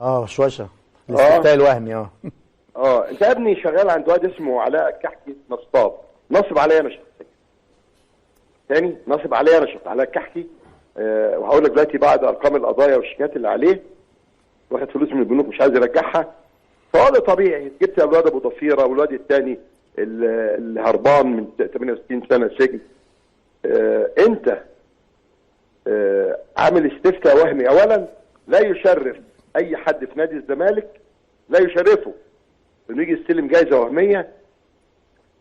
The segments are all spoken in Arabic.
وشوشه الاستفتاء الوهمي. انت يا ابني شغال عند واد اسمه علاء الكحكي نصاب، نصب عليا انا شخصيا. تاني نصب عليا انا شخصيا علاء الكحكي. وهقول لك دلوقتي بعد ارقام القضايا والشيكات اللي عليه، واخد فلوس من البنوك مش عايز يرجعها. فهو ده طبيعي. جبت الواد ابو ضفيره والواد الثاني اللي هربان من 68 سنه سجن. انت عامل استفتاء وهمي. اولا لا يشرف اي حد في نادي الزمالك، لا يشرفه انه يجي يستلم جائزه وهميه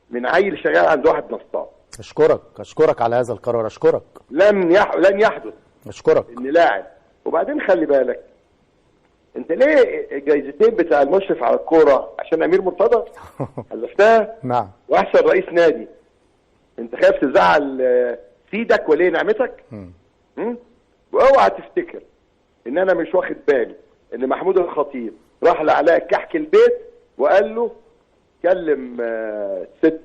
من عيل شغال عند واحد نصاب. اشكرك على هذا القرار. اشكرك. لن يحدث. اشكرك ان لاعب. وبعدين خلي بالك، انت ليه الجايزتين بتاع المشرف على الكوره عشان امير مرتضى حذفتها؟ نعم. واحسن رئيس نادي. انت خايف تزعل سيدك وليه نعمتك؟ واوعى تفتكر ان انا مش واخد بالي ان محمود الخطيب راح لعلاء الكحكي البيت وقال له كلم ست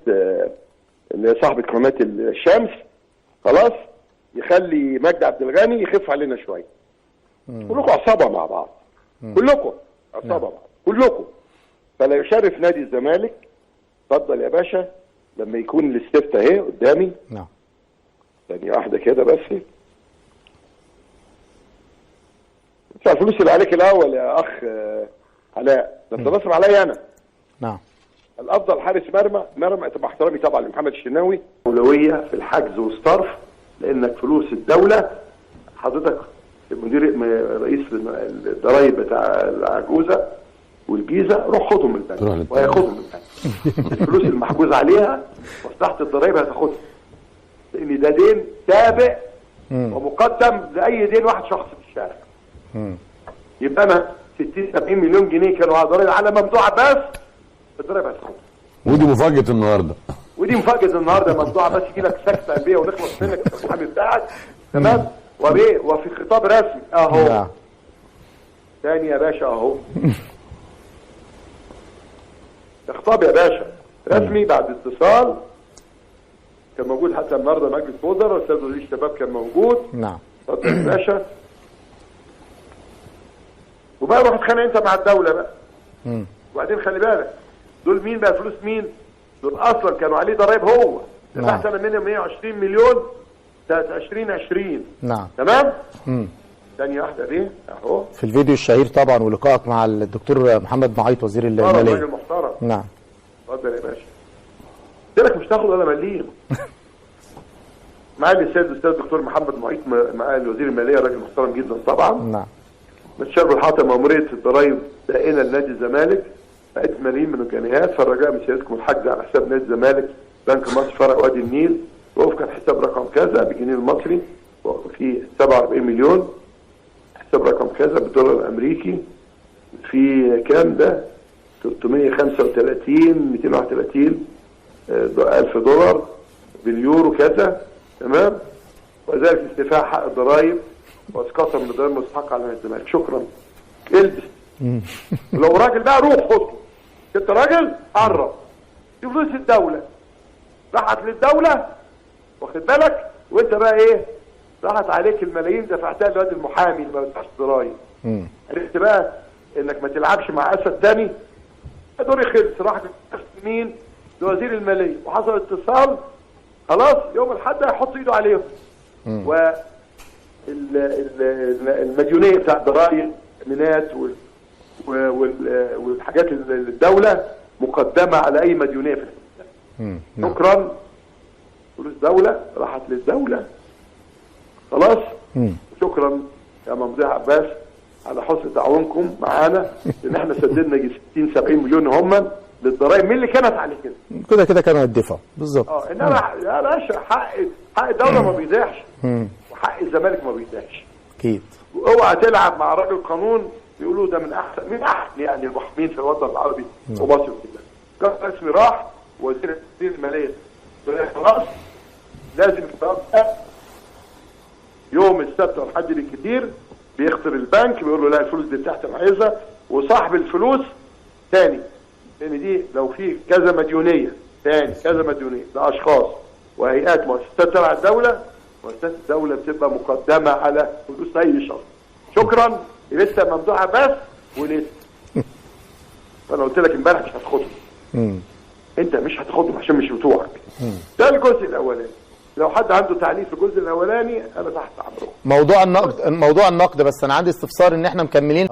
اللي هي صاحبه قناه الشمس، خلاص يخلي مجدي عبد الغني يخف علينا شويه. كلكم عصابه مع بعض. كلكم عصابه مع بعض كلكم. فلا يشرف نادي الزمالك. اتفضل يا باشا لما يكون الاستفتاء اهي قدامي. نعم. ثانيه واحده كده بس. ادفع الفلوس اللي عليك الاول يا اخ علاء. ده انت نصب عليا انا. نعم. الافضل حارس مرمى مع احترامي طبعا لمحمد الشناوي، اولويه في الحجز والصرف، لانك فلوس الدوله. حضرتك رئيس الضرايب بتاع العجوزه والجيزه، روح خدهم من البنك وهياخدهم من البنك. الفلوس المحجوز عليها مصلحه الضرايب هتاخدها، لان ده دين سابق ومقدم لاي دين واحد شخص في الشارع. يبقى انا 60-70 مليون جنيه كانوا على ضرايب على ممدوح عباس، الضرايب هتاخدها. ودي مفاجاه النهارده. ممدوح عباس يجي لك سكته قلبيه ونخلص منك المحامي بتاعك. تمام. وفي خطاب رسمي اهو. تاني يا باشا اهو. ده خطاب يا باشا رسمي بعد اتصال. كان موجود حتى النهارده مجلس وزراء، استاذ وزير الشباب كان موجود. نعم. اتفضل يا باشا. وبقى روح اتخانق انت مع الدوله بقى. وبعدين خلي بالك دول مين بقى؟ فلوس مين؟ دول اصلا كانوا عليه ضرايب هو. دفع سنه منهم 120 مليون سنه 2020. نعم. تمام؟ ثانيه واحده دي اهو. في الفيديو الشهير طبعا ولقائك مع الدكتور محمد معيط وزير الماليه. راجل محترم. نعم. اتفضل يا باشا. قلت لك مش تاخد ولا مليم. معالي السيد الاستاذ الدكتور محمد معيط معالي وزير الماليه، راجل محترم جدا طبعا. نعم. مستشار بالحاطه ماموريه الضرايب دائنه لنادي الزمالك، عدة ملايين من الجنيهات. فالرجاء من سيادتكم الحجز على حساب نادي الزمالك بنك مصر فرع وادي النيل وفقا حساب رقم كذا بالجنيه المصري، وفي 47 مليون حساب رقم كذا بالدولار الامريكي، في كام ده؟ 335 ألف دولار باليورو كذا. تمام. وذلك استيفاء حق الضرائب واسقاطا من الضرائب المستحقه على نادي الزمالك. شكرا. البس. لو راجل بقى روح خده. انت راجل قرب. دي فلوس الدوله راحت للدوله، واخد بالك؟ وانت بقى ايه؟ راحت عليك الملايين دفعتها لواد المحامي اللي ما بيدفعش ضرايب. عرفت بقى انك ما تلعبش مع اسد تاني؟ دوري خلص. راحت مين؟ لوزير الماليه، وحصل اتصال خلاص يوم الاحد هيحط ايده عليهم. والمديونيه بتاع الضرايب منات والحاجات الدوله مقدمه على اي مديونيه في الحكومه. شكرا. فلوس دوله راحت للدوله. خلاص. شكرا يا ممدوح عباس على حسن تعاونكم معانا، ان احنا سددنا 60-70 مليون هم للضرايب. مين اللي كانت عليه كده؟ كده كانوا يدفعوا بالظبط. انما يا باشا حق الدوله ما بيضيعش، وحق الزمالك ما بيضيعش. اكيد. واوعى تلعب مع راجل قانون بيقولوا ده من احسن يعني المحامين في الوطن العربي ومصر كلها. كان رسمي راح وزير الماليه خلاص لازم يوم السبت والحد بالكتير بيخطر البنك بيقول له لا الفلوس دي بتاعتي انا عايزها، وصاحب الفلوس تاني، لان دي لو في كذا مديونيه تاني كذا مديونيه لاشخاص وهيئات مؤسسات تبع الدوله، مؤسسات الدوله بتبقى مقدمه على فلوس اي شخص. شكرا. لسه ممدوح عباس ولسه. فانا قلت لك امبارح مش هتاخدهم. انت مش هتاخدهم عشان مش بتوعك. ده الجزء الاولاني. لو حد عنده تعليق في الجزء الاولاني انا تحت امره. موضوع النقد بس انا عندي استفسار ان احنا مكملين